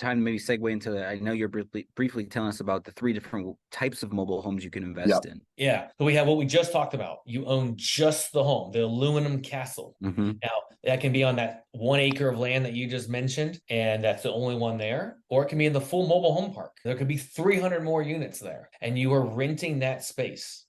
time to maybe segue into, I know you're briefly telling us about the three different types of mobile homes you can invest Yep. in. Yeah. So we have what we just talked about. You own just the home, the aluminum castle. Hmm. Now, that can be on that 1 acre of land that you just mentioned, and that's the only one there, or it can be in the full mobile home park. There could be 300 more units there, and you are renting that space.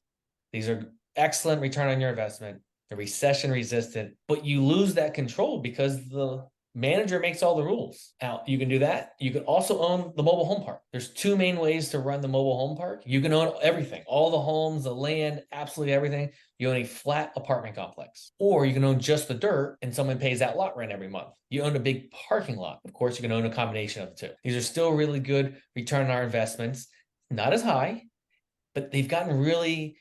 These are excellent return on your investment. They're recession resistant, but you lose that control because the manager makes all the rules. Now, you can do that. You can also own the mobile home park. There's two main ways to run the mobile home park. You can own everything, all the homes, the land, absolutely everything. You own a flat apartment complex, or you can own just the dirt and someone pays that lot rent every month. You own a big parking lot. Of course, you can own a combination of the two. These are still really good return on our investments, not as high, but they've gotten really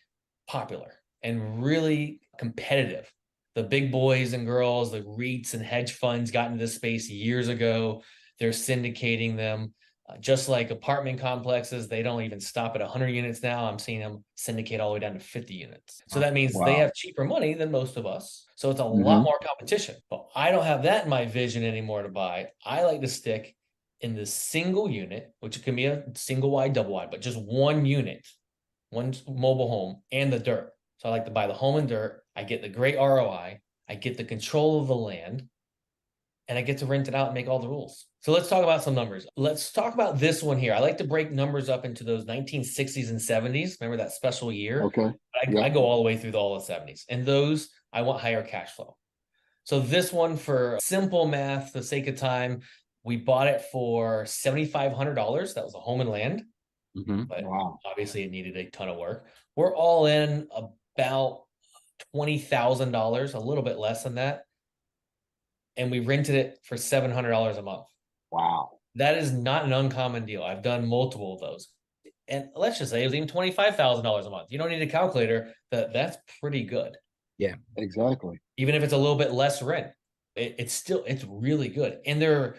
popular and really competitive. The big boys and girls, the REITs and hedge funds got into this space years ago. They're syndicating them. Just like apartment complexes, they don't even stop at 100 units now. I'm seeing them syndicate all the way down to 50 units. So that means they Wow. have cheaper money than most of us. So it's a lot Hmm. more competition. But I don't have that in my vision anymore to buy. I like to stick in the single unit, which can be a single wide, double wide, but just one unit, one mobile home, and the dirt. So I like to buy the home and dirt. I get the great ROI. I get the control of the land, and I get to rent it out and make all the rules. So let's talk about some numbers. Let's talk about this one here. I like to break numbers up into those 1960s and 70s. Remember that special year? Okay. I Yep. go all the way through all the 70s. And those, I want higher cash flow. So this one, for simple math, for the sake of time, we bought it for $7,500. That was a home and land, Hmm. but Wow. obviously it needed a ton of work. We're all in about $20,000, a little bit less than that. And we rented it for $700 a month. Wow. That is not an uncommon deal. I've done multiple of those. And let's just say it was even $25,000 a month. You don't need a calculator. That's pretty good. Yeah. Exactly. Even if it's a little bit less rent, it's really good. And they're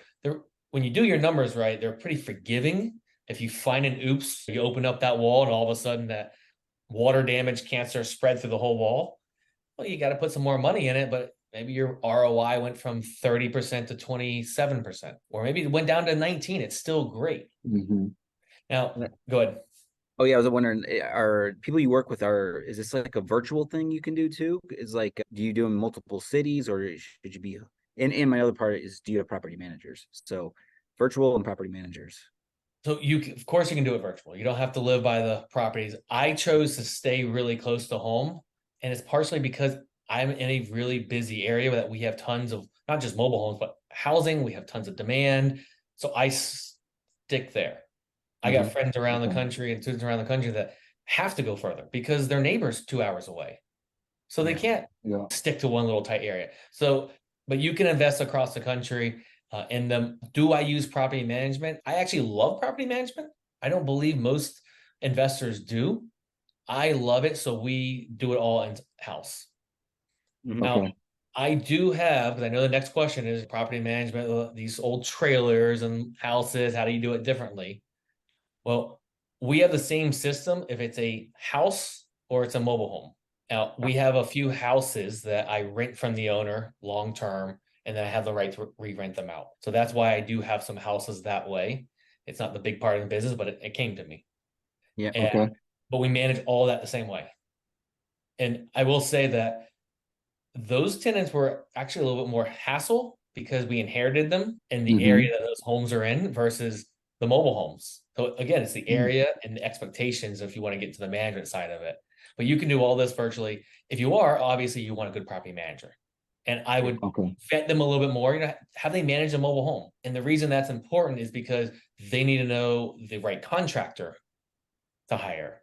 when you do your numbers right, they're pretty forgiving. If you find an oops, you open up that wall and all of a sudden that water damage cancer spread through the whole wall. Well, you got to put some more money in it, but maybe your ROI went from 30% to 27%, or maybe it went down to 19. It's still great. Hmm. Now, go ahead. Oh yeah, I was wondering, are people you work with, is this like a virtual thing you can do too? Is like, do you do in multiple cities, or should you be? And my other part is, do you have property managers? So virtual and property managers. So of course, you can do it virtual. You don't have to live by the properties. I chose to stay really close to home, and it's partially because I'm in a really busy area that we have tons of not just mobile homes, but housing. We have tons of demand, so I stick there. I got Hmm. friends around the Okay. country and students around the country that have to go further because their neighbor's 2 hours away. So they Yeah. can't Yeah. stick to one little tight area. So, but you can invest across the country in them. Do I use property management? I actually love property management. I don't believe most investors do. I love it. So we do it all in house. Hmm. Now, Okay. I do have, because I know the next question is property management, these old trailers and houses. How do you do it differently? Well, we have the same system if it's a house or it's a mobile home. Now, we have a few houses that I rent from the owner long term, and then I have the right to re-rent them out. So that's why I do have some houses that way. It's not the big part of the business, but it came to me. Yeah. And Okay. but we manage all that the same way. And I will say that those tenants were actually a little bit more hassle because we inherited them in the Hmm. area that those homes are in versus the mobile homes. So again, it's the area and the expectations if you want to get to the management side of it. But you can do all this virtually. If you are, obviously you want a good property manager. And I Yeah. would Okay. vet them a little bit more. Have they manage a mobile home? And the reason that's important is because they need to know the right contractor to hire.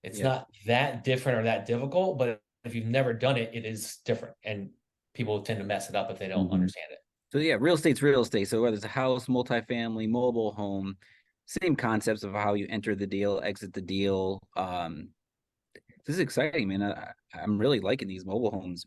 It's Yeah. not that different or that difficult, but if you've never done it, it is different. And people tend to mess it up if they don't Hmm. understand it. So yeah, real estate's real estate. So whether it's a house, multifamily, mobile home, same concepts of how you enter the deal, exit the deal. This is exciting, man. I'm really liking these mobile homes.